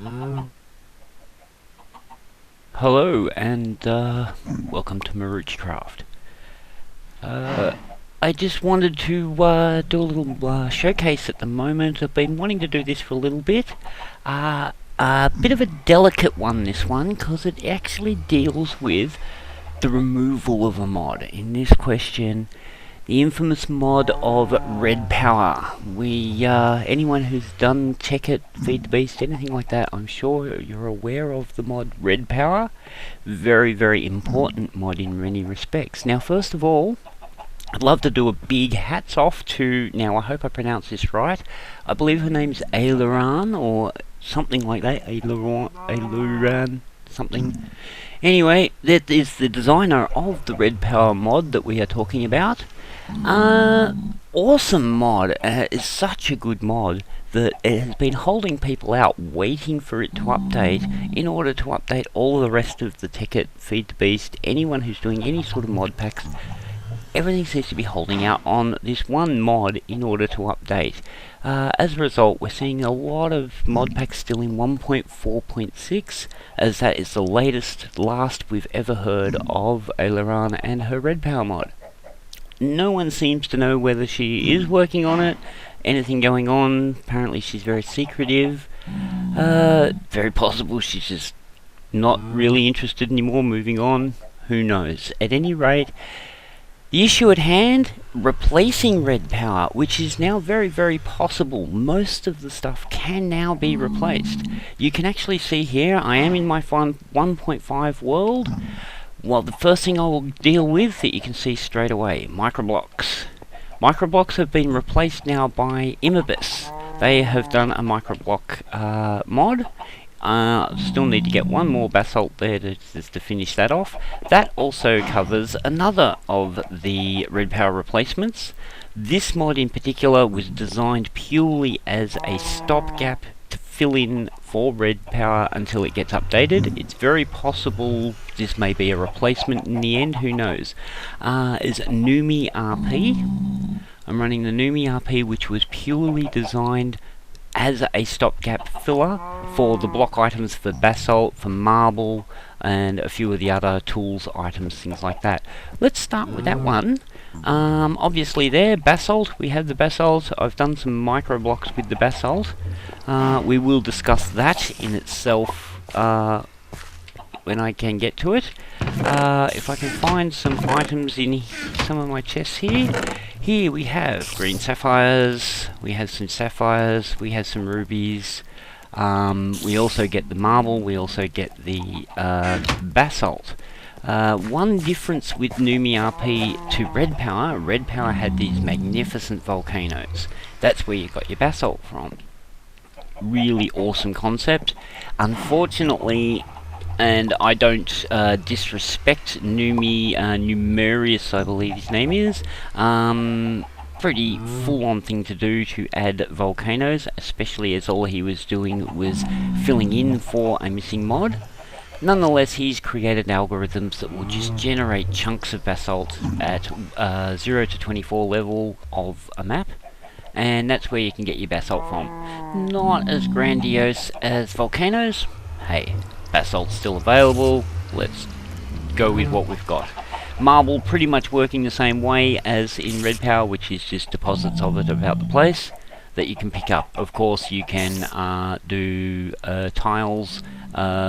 Hello and welcome to Craft. I just wanted to do a little showcase at the moment. I've been wanting to do this for a little bit. A bit of a delicate one, this one, because it actually deals with the removal of a mod. In this question, the infamous mod of Redpower. Anyone who's done Tekkit, Feed the Beast, anything like that, I'm sure you're aware of the mod Redpower. Very, very important mod in many respects. Now, first of all, I'd love to do a big hats off to, now I hope I pronounce this right, I believe her name's Eloraam, or something like that, Eloraam, something. Anyway, that is the designer of the Redpower mod that we are talking about. Awesome mod. It's such a good mod that it has been holding people out waiting for it to update in order to update all the rest of the Tekkit, Feed the Beast, anyone who's doing any sort of mod packs. Everything seems to be holding out on this one mod in order to update. As a result, we're seeing a lot of mod packs still in 1.4.6, as that is the last we've ever heard of Eloraam and her Redpower mod. No one seems to know whether she is working on it, anything going on. Apparently she's very secretive. Very possible she's just not really interested anymore, moving on. Who knows? At any rate, the issue at hand, replacing Redpower, which is now very, very possible. Most of the stuff can now be replaced. You can actually see here, I am in my 1.5 world. Well, the first thing I will deal with that you can see straight away, Microbox. Microbox have been replaced now by Immibis. They have done a Microblock mod. Still need to get one more basalt there to finish that off. That also covers another of the Redpower replacements. This mod in particular was designed purely as a stopgap to fill in for Redpower until it gets updated. It's very possible this may be a replacement in the end, who knows. Is NumiRP. I'm running the NumiRP, which was purely designed as a stopgap filler for the block items for basalt, for marble, and a few of the other tools, items, things like that. Let's start with that one. Obviously there, basalt, we have the basalt. I've done some microblocks with the basalt. We will discuss that in itself when I can get to it. If I can find some items in some of my chests here. Here we have green sapphires, we have some sapphires, we have some rubies. We also get the marble, we also get the basalt. One difference with NumiRP to Redpower, Redpower had these magnificent volcanoes. That's where you got your basalt from. Really awesome concept. Unfortunately, and I don't disrespect Numerius, I believe his name is. Pretty full-on thing to do to add volcanoes, especially as all he was doing was filling in for a missing mod. Nonetheless, he's created algorithms that will just generate chunks of basalt at 0 to 24 level of a map. And that's where you can get your basalt from. Not as grandiose as volcanoes. Hey, basalt's still available. Let's go with what we've got. Marble pretty much working the same way as in Redpower, which is just deposits of it about the place that you can pick up. Of course, you can do tiles,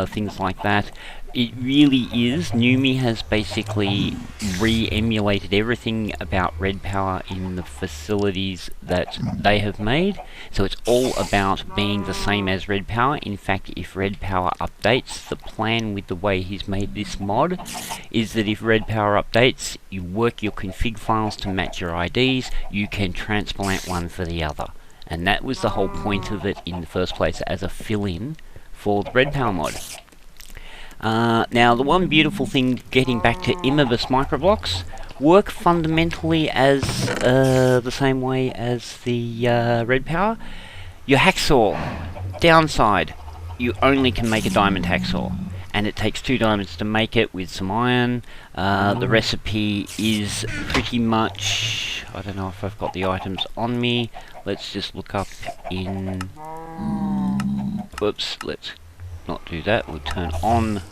things like that. It really is, Numi has basically re-emulated everything about Redpower in the facilities that they have made. So it's all about being the same as Redpower. In fact, if Redpower updates, the plan with the way he's made this mod is that if Redpower updates, you work your config files to match your IDs, you can transplant one for the other. And that was the whole point of it in the first place, as a fill-in for the Redpower mod. Now, the one beautiful thing, getting back to Immibis microblocks, work fundamentally as the same way as the Redpower. Your hacksaw, downside, you only can make a diamond hacksaw, and it takes 2 diamonds to make it with some iron. The recipe is pretty much, I don't know if I've got the items on me. Let's just look up in, whoops, let's not do that. We'll turn on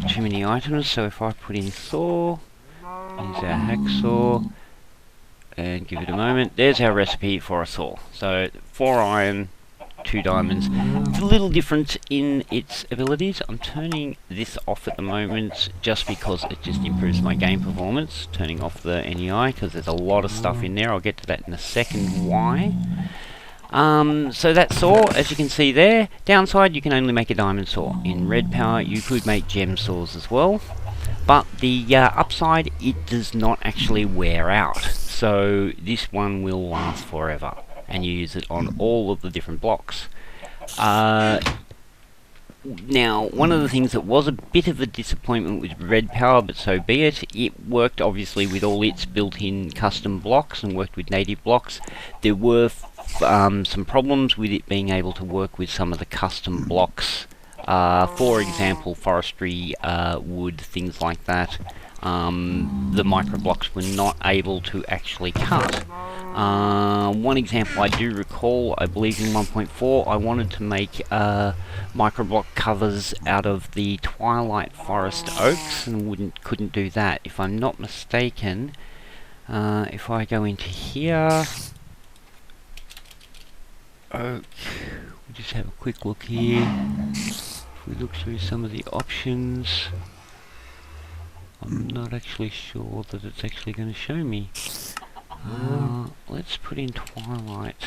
too many items. So if I put in saw, here's our hacksaw, and give it a moment. There's our recipe for a saw. So 4 iron, 2 diamonds. It's a little different in its abilities. I'm turning this off at the moment just because it just improves my game performance. Turning off the NEI because there's a lot of stuff in there. I'll get to that in a second why. So that saw, as you can see there, downside, you can only make a diamond saw. In Redpower, you could make gem saws as well. But the upside, it does not actually wear out. So this one will last forever. And you use it on all of the different blocks. Now, one of the things that was a bit of a disappointment with Redpower, but so be it, it worked obviously with all its built-in custom blocks and worked with native blocks. There were some problems with it being able to work with some of the custom blocks. For example, forestry, wood, things like that. The microblocks were not able to actually cut. One example I do recall, I believe in 1.4, I wanted to make microblock covers out of the Twilight Forest oaks and couldn't do that. If I'm not mistaken, if I go into here, oak, we'll just have a quick look here. If we look through some of the options, I'm not actually sure that it's actually going to show me. Let's put in Twilight.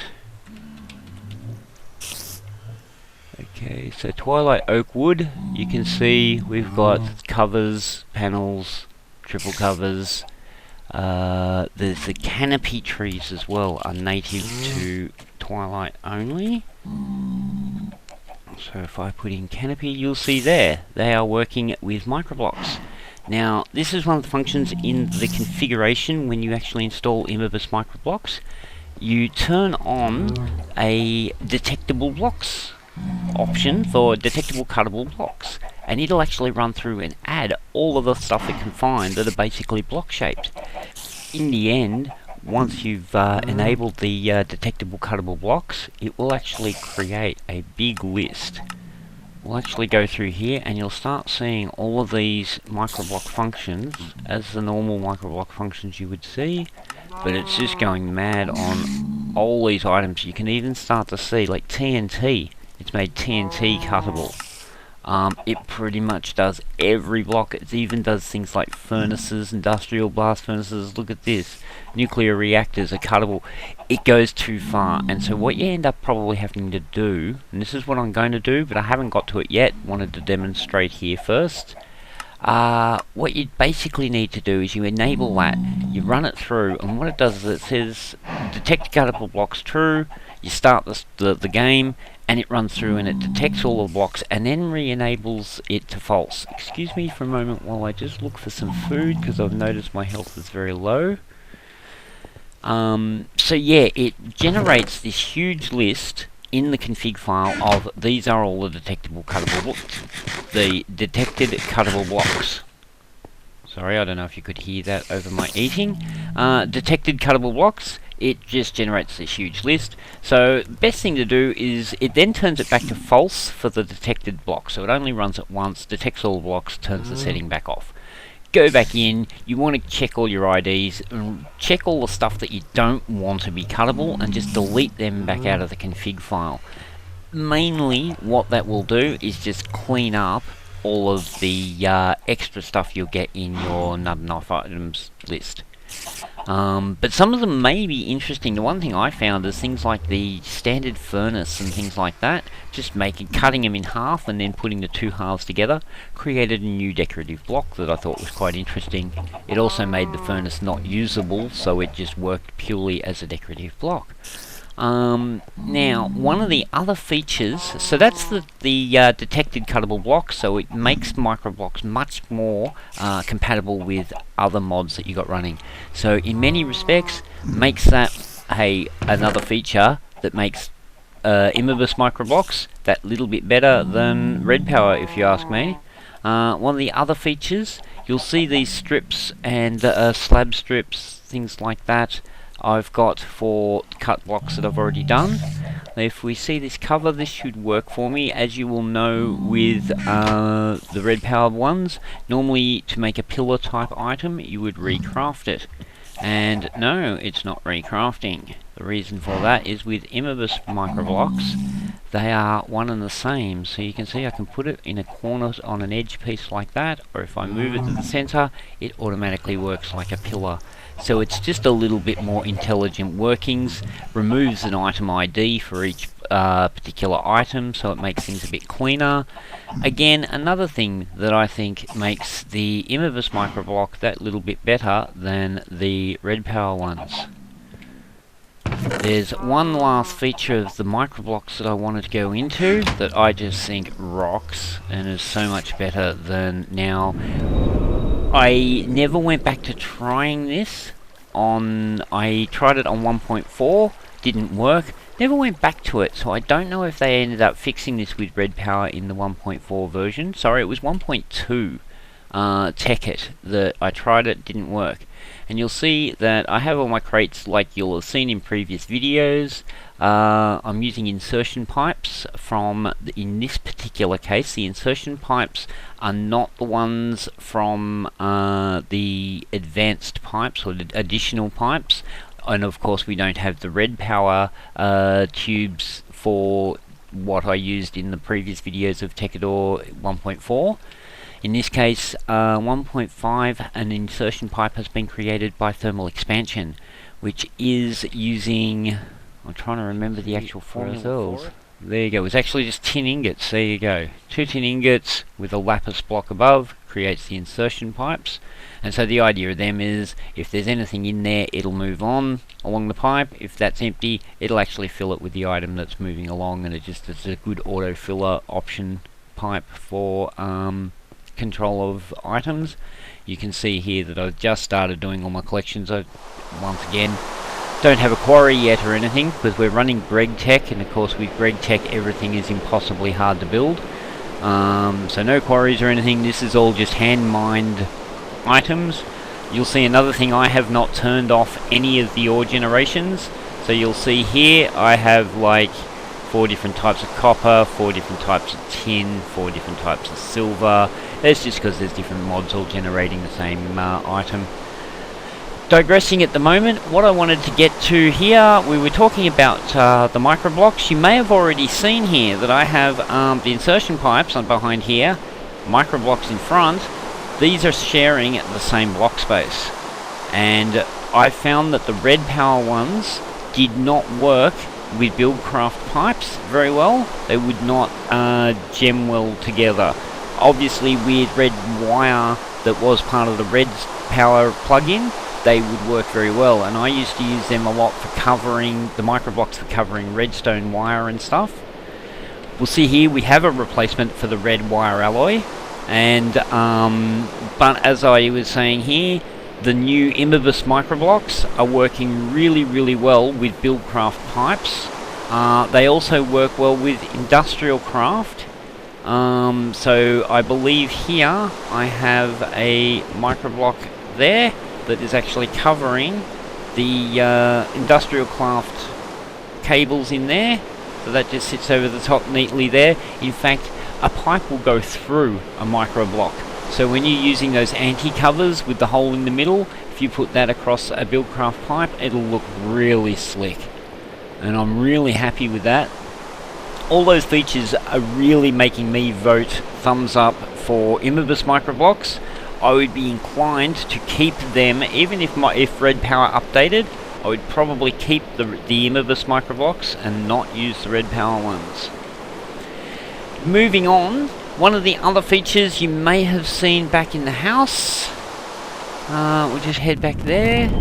Okay, so Twilight Oak Wood, you can see we've got covers, panels, triple covers. There's the canopy trees as well, are native to Twilight only. So if I put in canopy, you'll see there, they are working with microblocks. Now, this is one of the functions in the configuration when you actually install Immibis microblocks. You turn on a detectable blocks option for detectable cuttable blocks, and it'll actually run through and add all of the stuff it can find that are basically block shaped. In the end, once you've enabled the detectable cuttable blocks, it will actually create a big list. We'll actually go through here and you'll start seeing all of these microblock functions as the normal microblock functions you would see, but it's just going mad on all these items. You can even start to see like TNT, it's made TNT cuttable. It pretty much does every block. It even does things like furnaces, industrial blast furnaces. Look at this. Nuclear reactors are cuttable. It goes too far. And so what you end up probably having to do, and this is what I'm going to do, but I haven't got to it yet, wanted to demonstrate here first. What you basically need to do is you enable that, you run it through, and what it does is it says detect cuttable blocks true, you start the game, and it runs through and it detects all the blocks and then re-enables it to false. Excuse me for a moment while I just look for some food because I've noticed my health is very low. So yeah, it generates this huge list in the config file of these are all the detected cuttable blocks. Sorry, I don't know if you could hear that over my eating. Detected cuttable blocks. It just generates this huge list. So best thing to do is it then turns it back to false for the detected block. So it only runs it once, detects all the blocks, turns the setting back off. Go back in, you want to check all your IDs, and check all the stuff that you don't want to be cuttable and just delete them back out of the config file. Mainly what that will do is just clean up all of the extra stuff you'll get in your nut knife items list. But some of them may be interesting. The one thing I found is things like the standard furnace and things like that, just cutting them in half and then putting the two halves together, created a new decorative block that I thought was quite interesting. It also made the furnace not usable, so it just worked purely as a decorative block. Now, one of the other features, so that's the detected cuttable block, so it makes microblocks much more compatible with other mods that you got running. So in many respects, makes that another feature that makes Immibis microblocks that little bit better than Redpower, if you ask me. One of the other features, you'll see these strips and slab strips, things like that. I've got for cut blocks that I've already done. If we see this cover, this should work for me. As you will know with the Redpower ones, normally to make a pillar type item you would recraft it. And no, it's not recrafting. The reason for that is with Immibis Microblocks, they are one and the same. So you can see I can put it in a corner on an edge piece like that, or if I move it to the center, it automatically works like a pillar. So it's just a little bit more intelligent workings, removes an item ID for each particular item, so it makes things a bit cleaner. Again, another thing that I think makes the Immibis Microblock that little bit better than the Redpower ones. There's one last feature of the microblocks that I wanted to go into that I just think rocks and is so much better than now. I never went back to trying this on... I tried it on 1.4, didn't work, never went back to it, so I don't know if they ended up fixing this with Redpower in the 1.4 version. Sorry, it was 1.2 Tekkit that I tried it, didn't work. And you'll see that I have all my crates like you'll have seen in previous videos. I'm using insertion pipes from, in this particular case, the insertion pipes are not the ones from the advanced pipes or the additional pipes. And of course we don't have the Redpower tubes for what I used in the previous videos of Tekkit or 1.4. In this case, 1.5, an insertion pipe has been created by thermal expansion, which is using... I'm trying to remember the actual formula. There you go. It's actually just tin ingots. There you go. 2 tin ingots with a lapis block above creates the insertion pipes. And so the idea of them is if there's anything in there, it'll move on along the pipe. If that's empty, it'll actually fill it with the item that's moving along, and it's a good auto filler option pipe for control of items. You can see here that I've just started doing all my collections. I once again don't have a quarry yet or anything because we're running GregTech, and of course with GregTech everything is impossibly hard to build. So no quarries or anything, this is all just hand mined items. You'll see another thing, I have not turned off any of the ore generations. So you'll see here I have like 4 different types of copper, 4 different types of tin, 4 different types of silver. That's just because there's different mods all generating the same item. Digressing at the moment, what I wanted to get to here, we were talking about the microblocks. You may have already seen here that I have the insertion pipes on behind here, microblocks in front. These are sharing the same block space. And I found that the Redpower ones did not work with Buildcraft pipes very well. They would not gem well together. Obviously with red wire that was part of the Redpower plugin, they would work very well, and I used to use them a lot for covering the microblocks, for covering redstone wire and stuff. We'll see here we have a replacement for the red wire alloy, and but as I was saying here, the new Immibis microblocks are working really well with Buildcraft pipes. They also work well with industrial craft. So I believe here I have a microblock there that is actually covering the industrial craft cables in there. So that just sits over the top neatly there. In fact, a pipe will go through a microblock. So when you're using those anti-covers with the hole in the middle, if you put that across a Buildcraft pipe, it'll look really slick. And I'm really happy with that. All those features are really making me vote thumbs up for Immibis microblocks. I would be inclined to keep them, even if Redpower updated, I would probably keep the Immibis microblocks and not use the Redpower ones. Moving on, one of the other features you may have seen back in the house, we'll just head back there,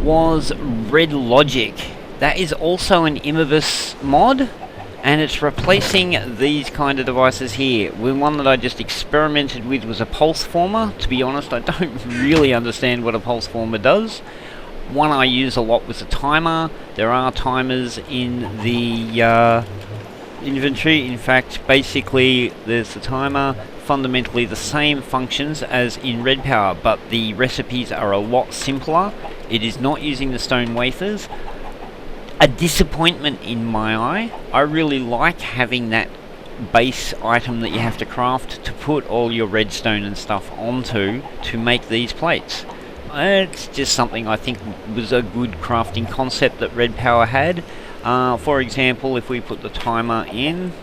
was Red Logic. That is also an Immibis mod, and it's replacing these kind of devices here. One that I just experimented with was a pulse former. To be honest, I don't really understand what a pulse former does. One I use a lot was a timer. There are timers in the inventory. In fact, basically there's the timer, fundamentally the same functions as in Redpower, but the recipes are a lot simpler. It is not using the stone wafers. A disappointment in my eye. I really like having that base item that you have to craft to put all your redstone and stuff onto to make these plates. It's just something I think was a good crafting concept that Redpower had. For example, if we put the timer in,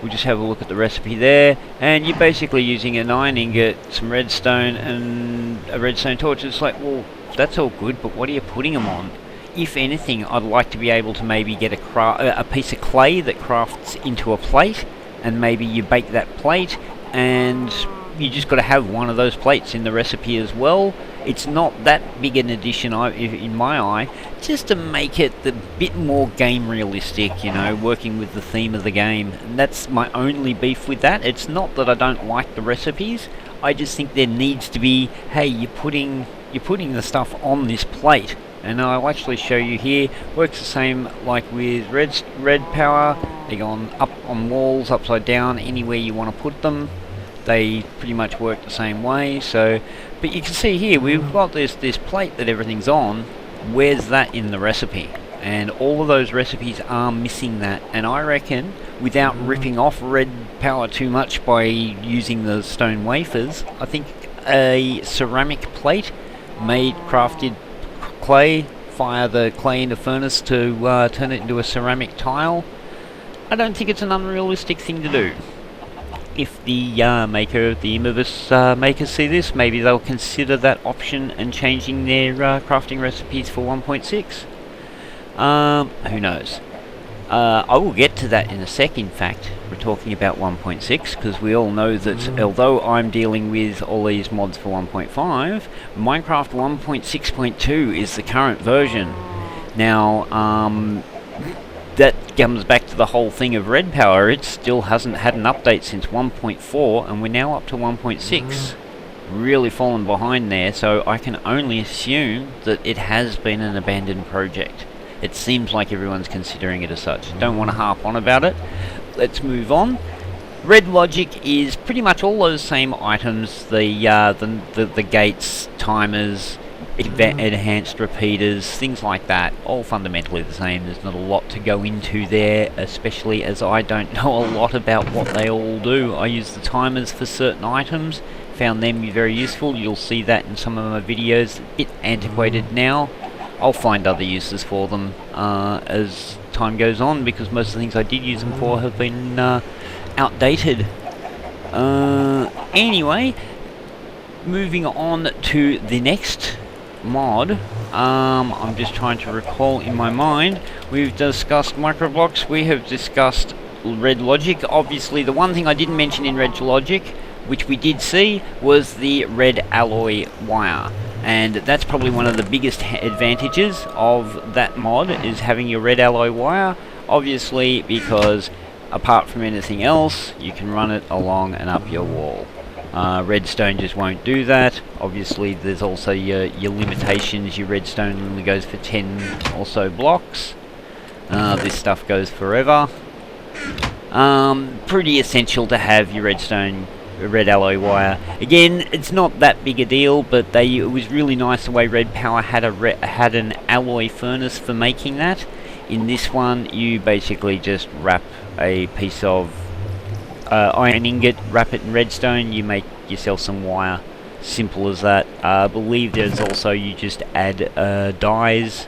we'll just have a look at the recipe there, and you're basically using an iron ingot, some redstone, and a redstone torch. It's like, well, that's all good, but what are you putting them on? If anything, I'd like to be able to maybe get a piece of clay that crafts into a plate, and maybe you bake that plate, and you just got to have one of those plates in the recipe as well. It's not that big an addition in my eye, just to make it a bit more game realistic, you know, working with the theme of the game. And that's my only beef with that. It's not that I don't like the recipes, I just think there needs to be, hey, you're putting the stuff on this plate. And I'll actually show you here. Works the same like with Redpower. They go up on walls, upside down, anywhere you want to put them. They pretty much work the same way. So, but you can see here we've got this plate that everything's on. Where's that in the recipe? And all of those recipes are missing that. And I reckon, without ripping off Redpower too much by using the stone wafers, I think a ceramic plate crafted clay, fire the clay in the furnace to turn it into a ceramic tile. I don't think it's an unrealistic thing to do. If the maker, the Immibis makers see this, maybe they'll consider that option and changing their crafting recipes for 1.6. Who knows? I will get to that in a sec. In fact, we're talking about 1.6 because we all know that although I'm dealing with all these mods for 1.5, Minecraft 1.6.2 is the current version. Now, that comes back to the whole thing of Redpower. It still hasn't had an update since 1.4, and we're now up to 1.6. Really fallen behind there, so I can only assume that it has been an abandoned project. It seems like everyone's considering it as such. Don't want to harp on about it. Let's move on. Red Logic is pretty much all those same items. The gates, timers, enhanced repeaters, things like that. All fundamentally the same. There's not a lot to go into there, especially as I don't know a lot about what they all do. I use the timers for certain items. Found them very useful. You'll see that in some of my videos. A bit antiquated now. I'll find other uses for them as time goes on, because most of the things I did use them for have been outdated. Anyway, moving on to the next mod. I'm just trying to recall in my mind. We've discussed Microbox, we have discussed Red Logic. Obviously, the one thing I didn't mention in Red Logic, which we did see, was the red alloy wire. And that's probably one of the biggest advantages of that mod, is having your red alloy wire. Obviously, because apart from anything else, you can run it along and up your wall. Redstone just won't do that. Obviously, there's also your limitations. Your redstone only goes for 10 or so blocks. This stuff goes forever. Pretty essential to have your red alloy wire. Again, it's not that big a deal, but it was really nice the way Redpower had an alloy furnace for making that. In this one, you basically just wrap a piece of iron ingot, wrap it in redstone, you make yourself some wire. Simple as that. I believe there's also, you just add dyes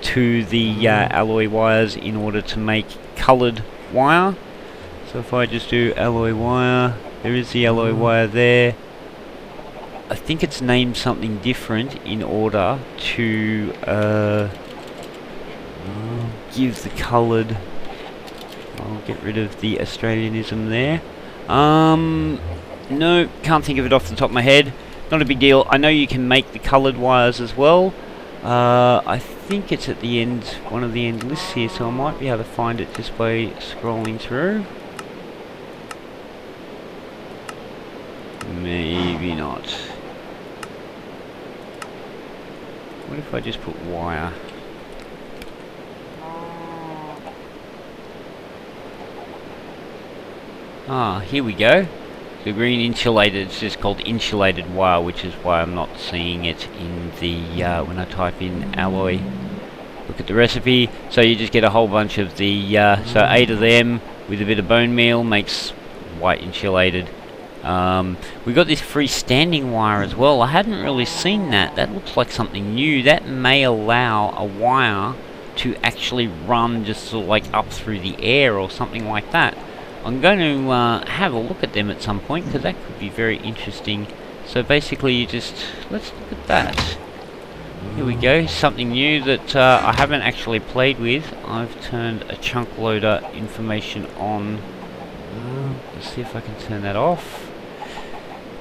to the alloy wires in order to make coloured wire. So if I just do alloy wire, there is the alloy wire there. I think it's named something different in order to give the coloured... I'll get rid of the Australianism there. No, can't think of it off the top of my head. Not a big deal. I know you can make the coloured wires as well. I think it's at the end, one of the end lists here, so I might be able to find it just by scrolling through. Maybe not. What if I just put wire? Ah, here we go. The green insulated, it's just called insulated wire, which is why I'm not seeing it in the, when I type in alloy. Look at the recipe, so you just get a whole bunch of the, so 8 of them with a bit of bone meal makes white insulated. We got this freestanding wire as well. I hadn't really seen that. That looks like something new. That may allow a wire to actually run just sort of like up through the air or something like that. I'm going to have a look at them at some point, because that could be very interesting. So basically you just, let's look at that. Here we go, something new that I haven't actually played with. I've turned a chunk loader information on. Let's see if I can turn that off.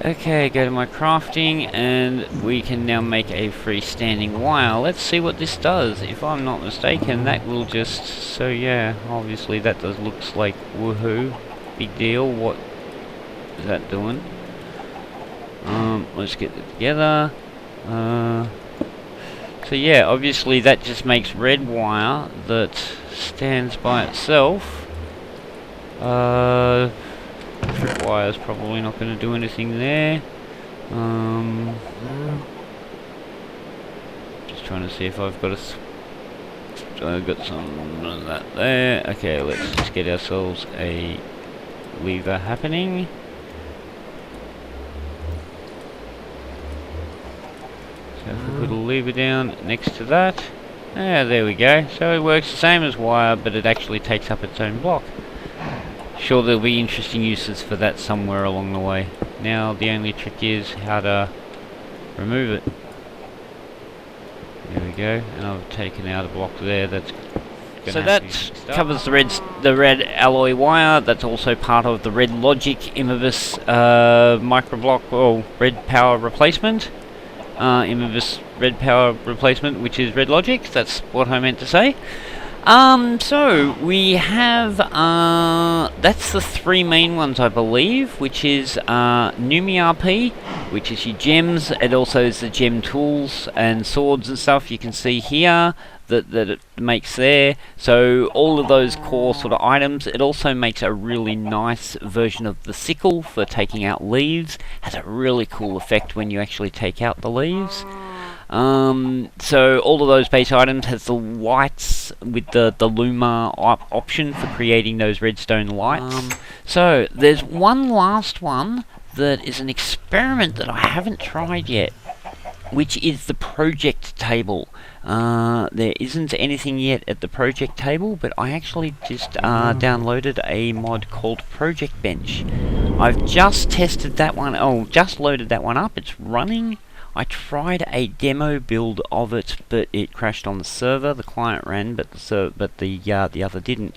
Okay, go to my crafting, and we can now make a freestanding wire. Let's see what this does. If I'm not mistaken, that will just, so yeah, obviously that does looks like woohoo, big deal. What is that doing? Let's get it together. So yeah, obviously that just makes red wire that stands by itself. Tripwire's probably not going to do anything there. Just trying to see if I've got I've got some of that there. Okay, let's just get ourselves a lever happening. So if we put a lever down next to that, there we go. So it works the same as wire, but it actually takes up its own block. Sure, there'll be interesting uses for that somewhere along the way. Now the only trick is how to remove it. There we go, and I've taken out a block there. That's so that covers the red alloy wire. That's also part of the Red Logic Immibis Microblock or Redpower replacement. Immibis Redpower replacement, which is Red Logic. That's what I meant to say. So we have, that's the 3 main ones I believe, which is, NumiRP, which is your gems. It also is the gem tools and swords and stuff you can see here that it makes there. So all of those core sort of items. It also makes a really nice version of the sickle for taking out leaves. Has a really cool effect when you actually take out the leaves. So all of those base items has the lights with the luma option for creating those redstone lights. So there's one last one that is an experiment that I haven't tried yet, which is the project table. There isn't anything yet at the project table, but I actually just downloaded a mod called Project Bench. I've just tested that one, just loaded that one up, it's running. I tried a demo build of it, but it crashed on the server. The client ran, but the other didn't.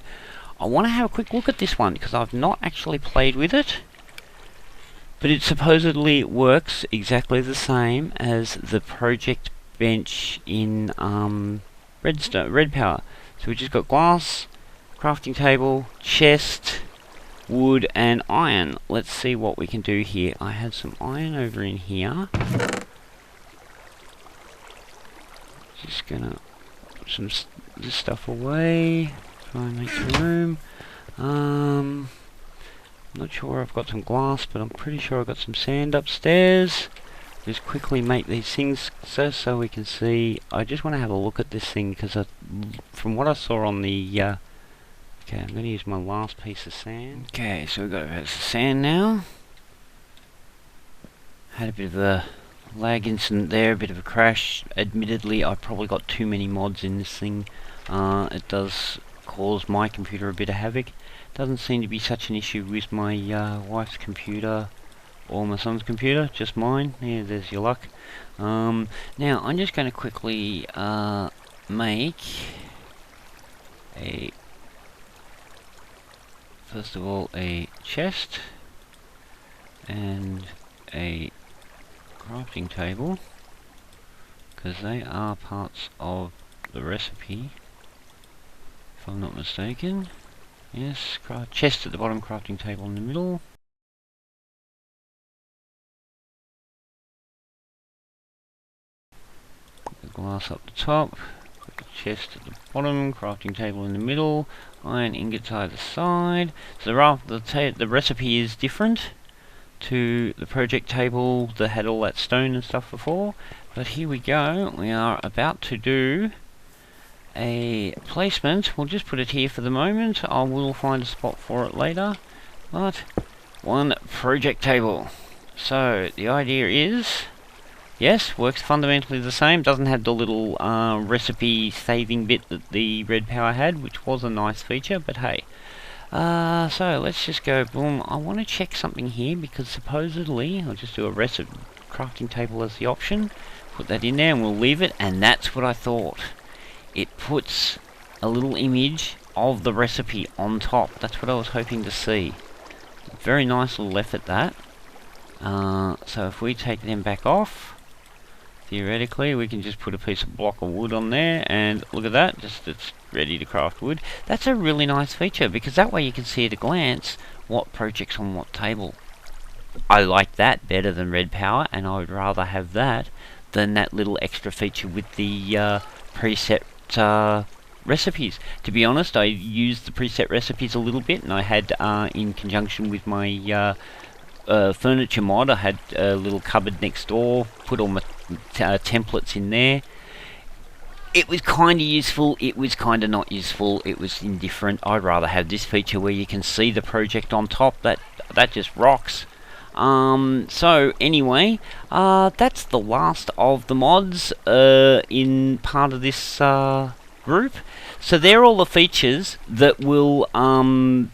I want to have a quick look at this one because I've not actually played with it, but it supposedly works exactly the same as the Project Bench in Redpower. So we just got glass, crafting table, chest, wood, and iron. Let's see what we can do here. I have some iron over in here. Just gonna put some this stuff away, try and make some room. Not sure I've got some glass, but I'm pretty sure I've got some sand upstairs. Just quickly make these things so we can see. I just want to have a look at this thing because from what I saw on the okay, I'm going to use my last piece of sand. Okay, so we've got a bit of sand now. Had a bit of a lag incident there, a bit of a crash. Admittedly, I've probably got too many mods in this thing. It does cause my computer a bit of havoc. Doesn't seem to be such an issue with my wife's computer or my son's computer, just mine. Yeah, there's your luck. Now, I'm just going to quickly make a, first of all, a chest and a crafting table, because they are parts of the recipe, if I'm not mistaken. Yes, chest at the bottom, crafting table in the middle. The glass up the top, the chest at the bottom, crafting table in the middle, iron ingots either side. So the recipe is different to the project table that had all that stone and stuff before. But here we go, we are about to do a placement. We'll just put it here for the moment. I will find a spot for it later. But one project table. So the idea is, yes, works fundamentally the same. Doesn't have the little recipe saving bit that the Redpower had, which was a nice feature, but hey. So let's just go boom. I want to check something here because supposedly I'll just do a recipe crafting table as the option. Put that in there and we'll leave it, and that's what I thought. It puts a little image of the recipe on top. That's what I was hoping to see. Very nice little effort, that. So if we take them back off, theoretically we can just put a piece of block of wood on there, and look at that, just it's ready to craft wood. That's a really nice feature because that way you can see at a glance what project's on what table. I like that better than Redpower, and I would rather have that than that little extra feature with the preset recipes. To be honest, I used the preset recipes a little bit, and I had in conjunction with my furniture mod, I had a little cupboard next door, put all my templates in there. It was kind of useful, it was kind of not useful, it was indifferent. I'd rather have this feature where you can see the project on top. That just rocks. So anyway, that's the last of the mods in part of this group. So they're all the features that will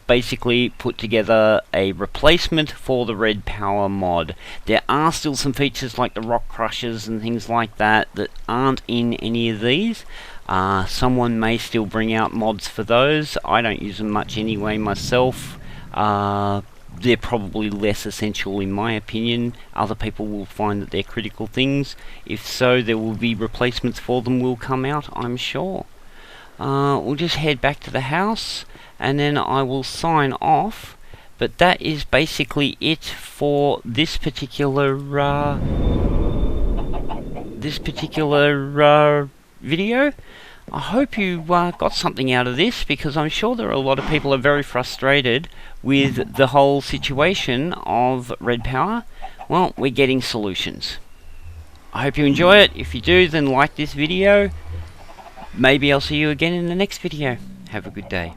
basically put together a replacement for the Redpower mod. There are still some features like the rock crushers and things like that that aren't in any of these. Someone may still bring out mods for those. I don't use them much anyway myself. They're probably less essential in my opinion. Other people will find that they're critical things. If so, there will be replacements for them will come out, I'm sure. We'll just head back to the house and then I will sign off. But that is basically it for this particular video. I hope you got something out of this, because I'm sure there are a lot of people who are very frustrated with the whole situation of Redpower. Well, we're getting solutions. I hope you enjoy it. If you do, then like this video. Maybe I'll see you again in the next video. Have a good day.